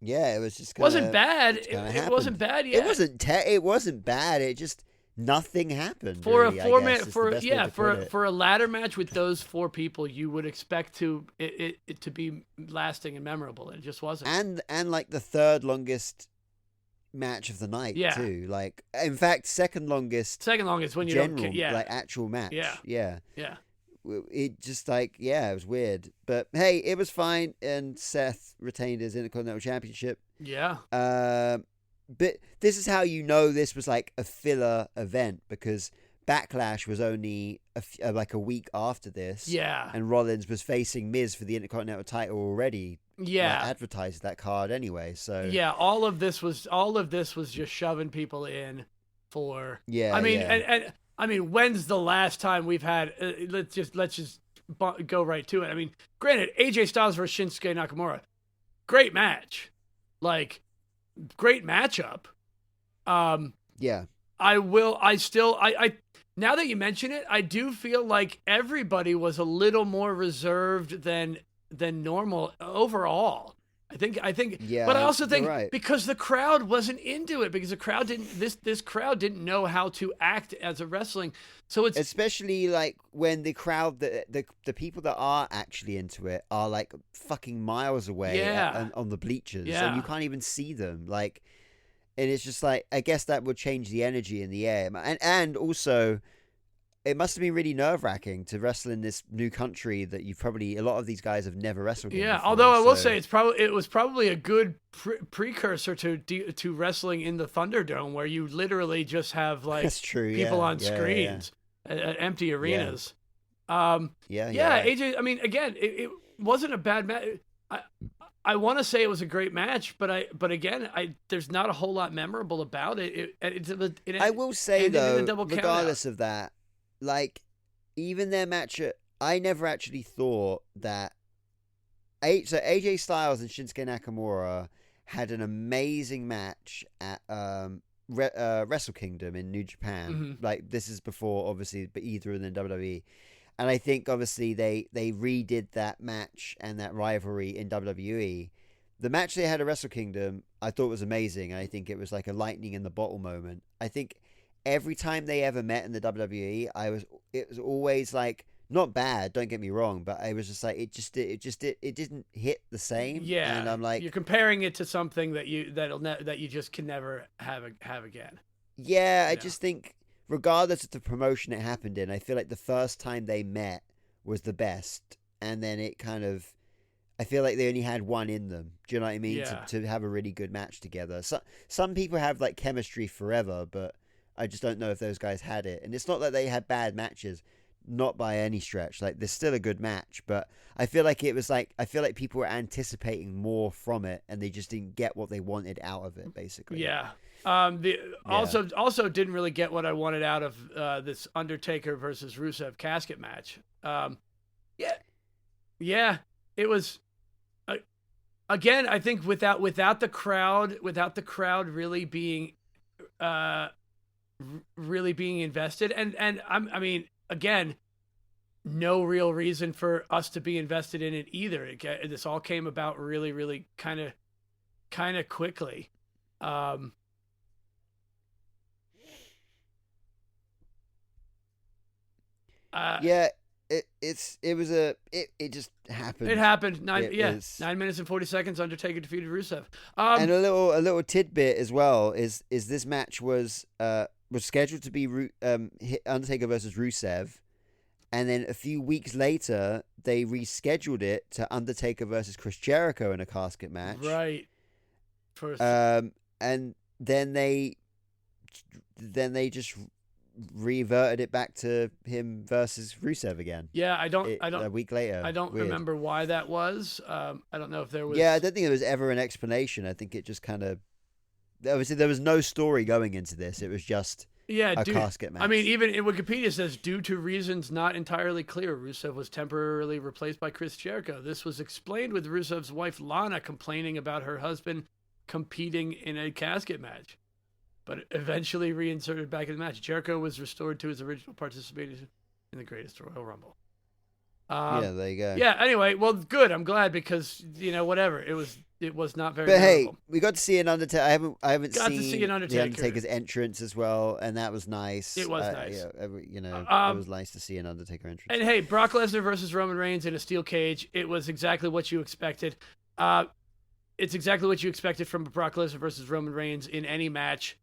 Yeah, it was just Wasn't bad. kinda It wasn't bad. Yeah. It wasn't bad. It just nothing happened. For really, a I format, guess, is the best way to put it. for a ladder match with those 4 people, you would expect it to be lasting and memorable. It just wasn't. And like the third longest match of the night Yeah. too. Like in fact, second longest Second longest when you general don't. Yeah. like actual match. Yeah. Yeah. Yeah. It just like it was weird, but hey, it was fine, and Seth retained his Intercontinental Championship. Yeah. But this is how you know this was like a filler event, because Backlash was only like a week after this. Yeah. And Rollins was facing Miz for the Intercontinental title already. Yeah. Advertised that card anyway. So Yeah. All of this was just shoving people in for. Yeah. I mean, yeah. and I mean, when's the last time we've had? Let's just go right to it. I mean, granted, AJ Styles versus Shinsuke Nakamura, great match, like great matchup. Yeah. I now that you mention it, I do feel like everybody was a little more reserved than normal overall. I think, Yeah, but I also think you're right. because the crowd wasn't into it, because the crowd this crowd didn't know how to act as a wrestling. So it's Especially like when the crowd, the people that are actually into it are like fucking miles away Yeah. on the bleachers, Yeah. and you can't even see them. Like, and it's just like, I guess that would change the energy in the air, and also it must have been really nerve-wracking to wrestle in this new country that a lot of these guys have never wrestled in. yeah. before, Although I will so- say it was probably a good precursor to wrestling in the Thunderdome, where you literally just have like That's true. people yeah, on yeah, screens at empty arenas. Yeah, Yeah, right. AJ. I mean, again, it wasn't a bad match. I want to say it was a great match, but again, there's not a whole lot memorable about it. I will say ended in a though, double countout. regardless of that, like even their match, I never actually thought that. So AJ Styles and Shinsuke Nakamura had an amazing match at Wrestle Kingdom in New Japan. Mhm. Like this is before, obviously, but either in the WWE. And I think obviously they redid that match and that rivalry in WWE. The match they had at Wrestle Kingdom, I thought was amazing. I think it was like a lightning in the bottle moment. I think every time they ever met in the WWE, it was always like not bad. Don't get me wrong, but I was just like it didn't hit the same. Yeah, and I'm like, you're comparing it to something that you just can never have again. yeah, I Yeah. just think regardless of the promotion it happened in, I feel like the first time they met was the best, and then it kind of. I feel like they only had one in them. Do you know what I mean? Yeah. To have a really good match together. So, some people have like chemistry forever, but I just don't know if those guys had it. And it's not that they had bad matches, not by any stretch. Like there's still a good match, but I feel like I feel like people were anticipating more from it, and they just didn't get what they wanted out of it, basically. Yeah. Also didn't really get what I wanted out of this Undertaker versus Rusev casket match. Yeah. It was. Again, I think without the crowd really being invested, and I mean, again, no real reason for us to be invested in it either. This all came about really, really kind of quickly. Yeah, it just happened. It happened. 9 minutes and 40 seconds. Undertaker defeated Rusev. And a little tidbit as well is this match was scheduled to be Undertaker versus Rusev, and then a few weeks later they rescheduled it to Undertaker versus Chris Jericho in a casket match. Right. And then they just reverted it back to him versus Rusev again. Yeah, I don't. A week later. I don't remember why that was. I don't know if there was. Yeah, I don't think there was ever an explanation. I think it just kind of. Obviously, there was no story going into this. It was just a casket match. I mean, even in Wikipedia says, due to reasons not entirely clear, Rusev was temporarily replaced by Chris Jericho. This was explained with Rusev's wife Lana complaining about her husband competing in a casket match, but eventually reinserted back in the match. Jericho was restored to his original participation in the Greatest Royal Rumble. Yeah, there you go. Yeah. Anyway, well, good. I'm glad because whatever it was not very. But memorable. hey, we got to see an Undertaker. I haven't Got seen to see an Undertaker. the Undertaker's entrance as well, and that was nice. It was nice. Yeah, it was nice to see an Undertaker entrance. And hey, Brock Lesnar versus Roman Reigns in a steel cage. It was exactly what you expected. It's exactly what you expected from Brock Lesnar versus Roman Reigns in any match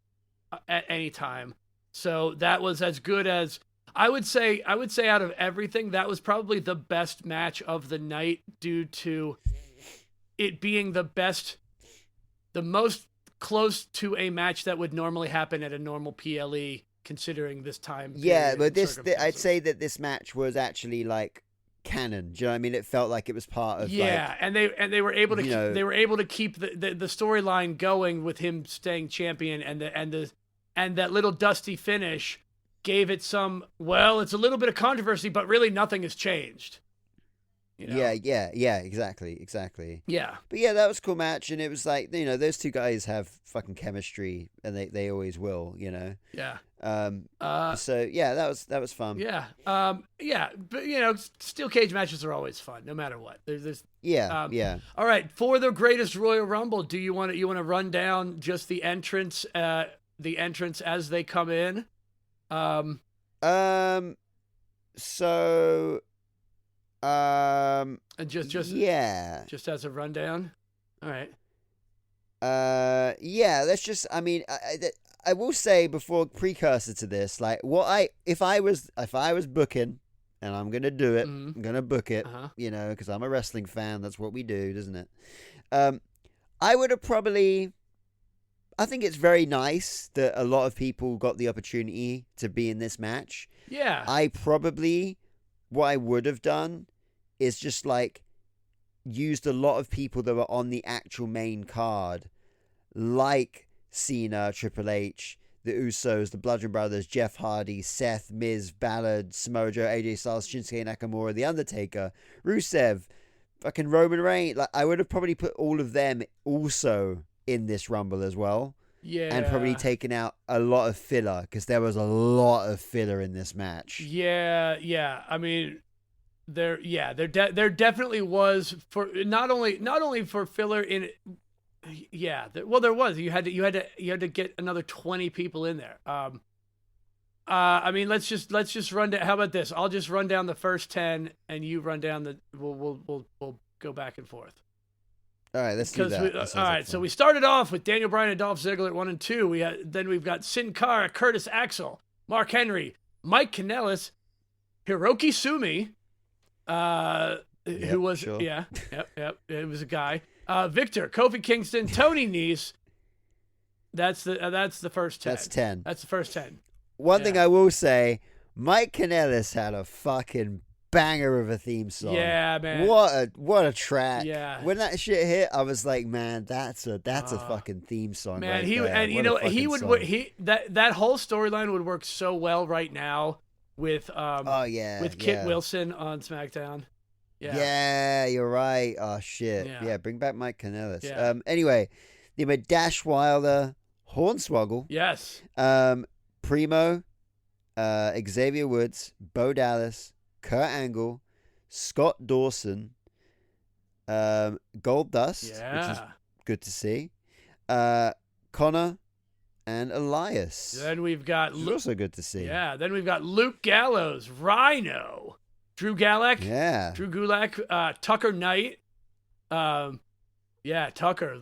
at any time. So that was as good as I would say out of everything, that was probably the best match of the night due to it being the most close to a match that would normally happen at a normal PLE considering this time. Yeah, but I'd say that this match was actually like canon. Do you know what I mean? It felt like it was part of and they were able to they were able to keep the storyline going with him staying champion and that little dusty finish gave it some it's a little bit of controversy, but really nothing has changed. Yeah, exactly. Yeah. But yeah, that was a cool match, and it was like, those two guys have fucking chemistry, and they always will, Yeah. So yeah, that was fun. Yeah. Yeah, but steel cage matches are always fun, no matter what. There's yeah. All right, for the greatest Royal Rumble, do you want to run down just the entrance as they come in? So and just as a rundown. All right. Yeah, let's just, I will say before precursor to this, like if I was booking, and I'm going to do it, I'm going to book it, because I'm a wrestling fan. That's what we do, doesn't it? I would have I think it's very nice that a lot of people got the opportunity to be in this match. Yeah. What I would have done is just like used a lot of people that were on the actual main card, like Cena, Triple H, the Usos, the Bludgeon Brothers, Jeff Hardy, Seth, Miz, Ballard, Samoa Joe, AJ Styles, Shinsuke Nakamura, The Undertaker, Rusev, fucking Roman Reigns. Like, I would have probably put all of them also in this Rumble as well. Yeah. And probably taken out a lot of filler, because there was a lot of filler in this match. Yeah. I mean, there definitely was, for not only for filler in. Yeah, there was. You had to get another 20 people in there. I mean, let's just run down. How about this? I'll just run down the first 10, and you run down we'll go back and forth. All right, let's do that. All right, so we started off with Daniel Bryan and Dolph Ziggler at 1 and 2. Then we've got Sin Cara, Curtis Axel, Mark Henry, Mike Kanellis, Hiroki Sumi, who was sure. Yep, it was a guy. Victor, Kofi Kingston, Tony Nese. That's the first 10. That's 10. That's the first 10. One thing I will say, Mike Kanellis had a fucking banger of a theme song. Yeah, man. What a track. Yeah. When that shit hit, I was like, man, that's a fucking theme song. Man, right that whole storyline would work so well right now with Kit Wilson on SmackDown. Yeah, you're right. Oh shit. Yeah, bring back Mike Kanellis. Yeah. Anyway, they made Dash Wilder, Hornswoggle. Yes. Primo, Xavier Woods, Bo Dallas, Kurt Angle, Scott Dawson, Gold Dust, which is good to see. Connor and Elias. Then we've got which is also good to see. Yeah. Then we've got Luke Gallows, Rhino, Drew Gulak. Yeah. Drew Gulak. Tucker Knight. Yeah, Tucker.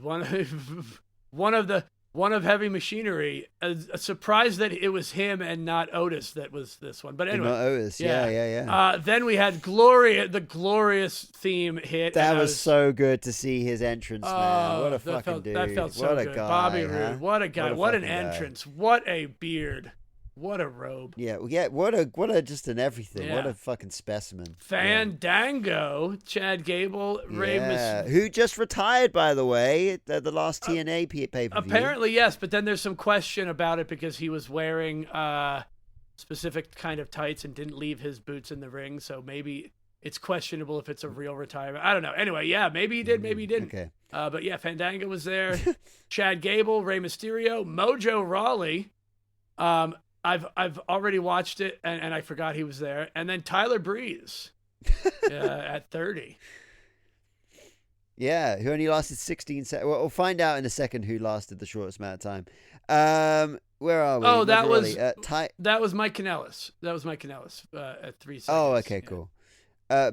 One of Heavy Machinery. A surprise that it was him and not Otis that was this one. But anyway. Not Otis. Yeah. Then we had the glorious theme hit. That was so good to see his entrance, man. What a fucking dude. That felt so what a good. guy, Bobby huh? Roode. What a guy. What an fucking guy. entrance. What a beard. What a robe. Yeah, what a just an everything. Yeah. What a fucking specimen. Fandango, Chad Gable, Rey Mysterio. Who just retired, by the way, the last TNA pay-per-view. Apparently, yes, but then there's some question about it because he was wearing specific kind of tights and didn't leave his boots in the ring, so maybe it's questionable if it's a real retirement. I don't know. Anyway, yeah, maybe he did, maybe he didn't. Okay. But yeah, Fandango was there. Chad Gable, Rey Mysterio, Mojo Rawley. I've already watched it and I forgot he was there. And then Tyler Breeze at 30. Yeah, who only lasted 16 seconds. Well, we'll find out in a second who lasted the shortest amount of time. Where are we? Oh, that was Mike Kanellis. That was Mike Kanellis at 3 seconds. Oh, okay, cool.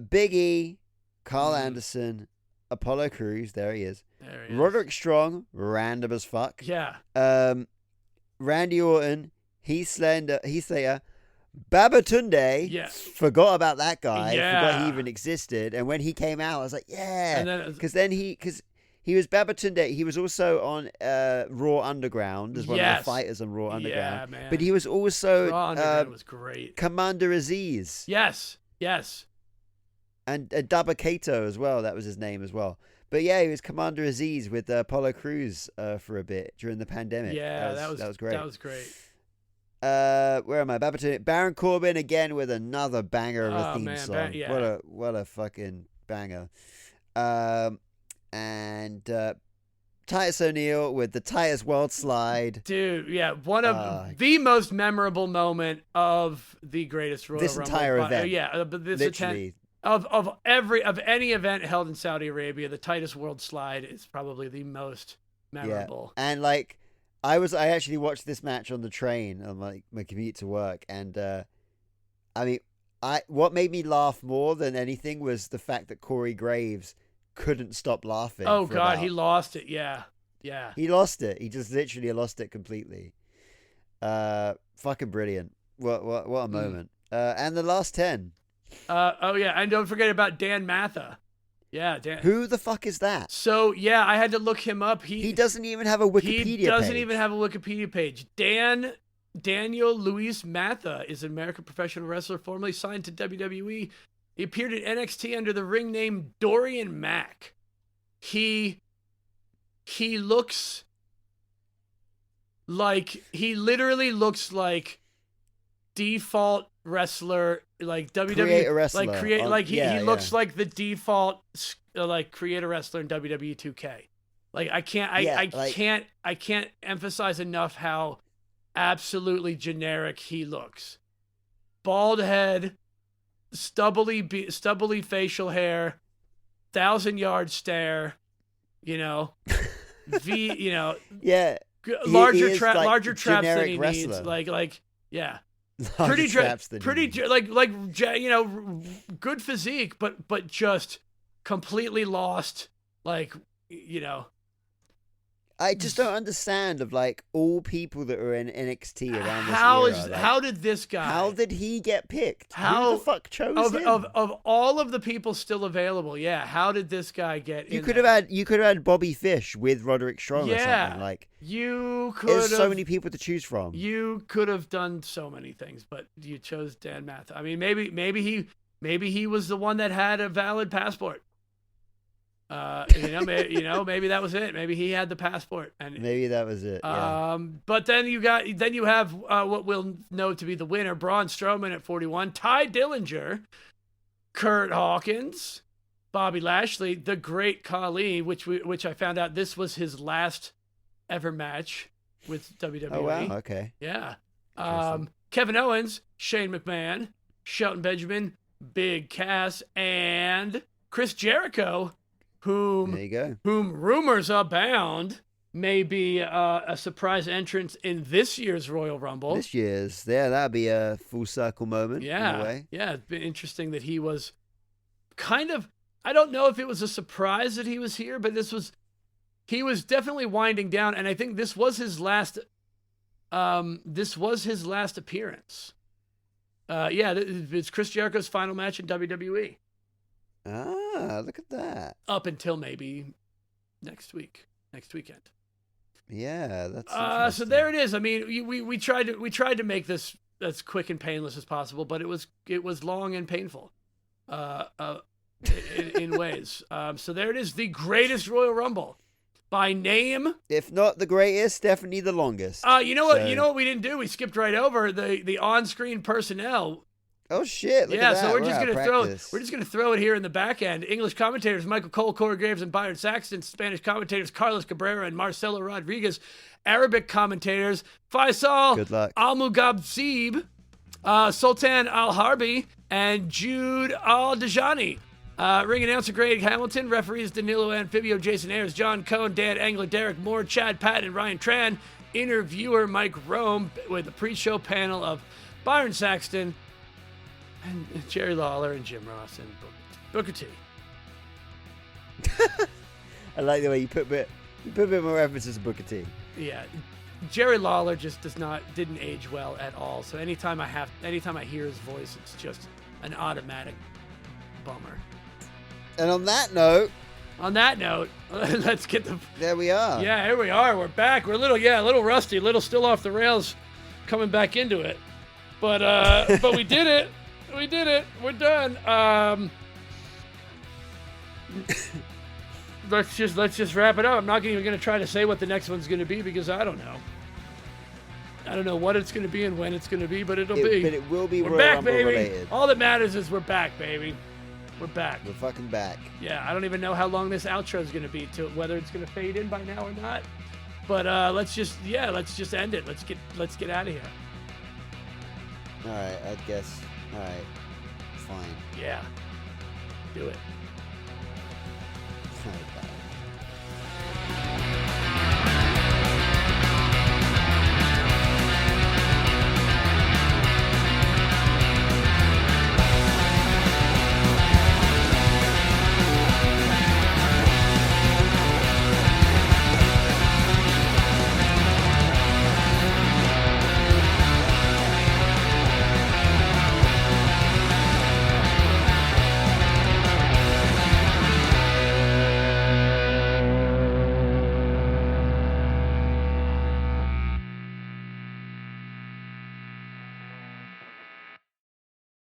Big E, Carl Anderson, Apollo Crews. There he is. There he is. Roderick Strong, random as fuck. Yeah. Randy Orton, Heath Slater, Babatunde. Yes. Forgot about that guy. Yeah. Forgot he even existed. And when he came out, I was like, yeah. Because he was Babatunde. He was also on Raw Underground as one of the fighters on Raw Underground. Yeah, man. But he was also Raw Underground was great. Commander Aziz. Yes. And Daba Kato as well. That was his name as well. But yeah, he was Commander Aziz with Apollo Crews for a bit during the pandemic. Yeah, that was great. That was great. Where am I? Baron Corbin again with another banger of a theme song. What a fucking banger. And Titus O'Neil with the Titus World Slide. Dude, yeah, one of the most memorable moment of the greatest Royal Rumble. This entire event. Yeah, but this literally. Of any event held in Saudi Arabia, the Titus World Slide is probably the most memorable. Yeah. And like I actually watched this match on the train on my commute to work, and what made me laugh more than anything was the fact that Corey Graves couldn't stop laughing. Oh God, he lost it. Yeah. He lost it. He just literally lost it completely. Fucking brilliant. What a moment. And the last 10. And don't forget about Dan Matha. Yeah, Dan. Who the fuck is that? So yeah, I had to look him up. He doesn't even have a Wikipedia page. He doesn't even have a Wikipedia page. Daniel Luis Matha is an American professional wrestler formerly signed to WWE. He appeared at NXT under the ring name Dorian Mack. He literally looks like default wrestler, like WWE, create a wrestler. He looks like the default create a wrestler in WWE 2K. Like I can't emphasize enough how absolutely generic he looks. Bald head, stubbly facial hair, 1,000-yard stare, yeah, larger traps than he wrestler. needs. Yeah. Pretty good physique, but just completely lost. I just don't understand of all people that are in NXT around this era. How did this guy? How did he get picked? Who the fuck chose him? Of all of the people still available, yeah. How did this guy get? You could have had Bobby Fish with Roderick Strong or something. There's so many people to choose from. You could have done so many things, but you chose Dan Matha. I mean, maybe he was the one that had a valid passport. Maybe that was it. Maybe he had the passport, and maybe that was it. Yeah. But then you have what we'll know to be the winner: Braun Strowman at 41, Ty Dillinger, Kurt Hawkins, Bobby Lashley, the Great Khali, which I found out this was his last ever match with WWE. Oh wow, okay. Yeah. Kevin Owens, Shane McMahon, Shelton Benjamin, Big Cass, and Chris Jericho. Whom rumors abound may be a surprise entrance in this year's Royal Rumble. This year's, that'd be a full circle moment. Yeah, in a way. yeah. It's been interesting that he was kind of. I don't know if it was a surprise that he was here, but he was definitely winding down, and I think this was his last. This was his last appearance. It's Chris Jericho's final match in WWE. Ah, look at that. Up until maybe next weekend. Yeah, that's so there it is. I mean, we tried to make this as quick and painless as possible, but it was long and painful, in ways. So there it is, the greatest Royal Rumble by name. If not the greatest, definitely the longest. You know what? You know what we didn't do? We skipped right over the on-screen personnel. Oh shit! Look at that. So we're just gonna throw it here in the back end. English commentators Michael Cole, Corey Graves, and Byron Saxton. Spanish commentators Carlos Cabrera and Marcelo Rodriguez. Arabic commentators Faisal Al Mugabzib, Sultan Al Harbi, and Jude Al Dajani. Ring announcer Greg Hamilton, referees Danilo Amphibio, Jason Ayers, John Cohn, Dan Engler, Derek Moore, Chad Patton, and Ryan Tran. Interviewer Mike Rome with a pre-show panel of Byron Saxton and Jerry Lawler and Jim Ross and Booker T. I like the way you put a bit more emphasis on Booker T. Yeah, Jerry Lawler just didn't age well at all. So anytime I hear his voice, it's just an automatic bummer. And on that note, let's get the. There we are. Yeah, here we are. We're back. We're a little rusty, a little still off the rails, coming back into it. But we did it. We did it. We're done. Let's just wrap it up. I'm not even going to try to say what the next one's going to be because I don't know. I don't know what it's going to be and when it's going to be, but it'll be. But it will be We're Royal back, Rumble baby. related. All that matters is we're back, baby. We're back. We're fucking back. Yeah, I don't even know how long this outro is going to be, whether it's going to fade in by now or not. But let's just end it. Let's get out of here. All right, I guess. All right, fine. Yeah, do it. All right, bye.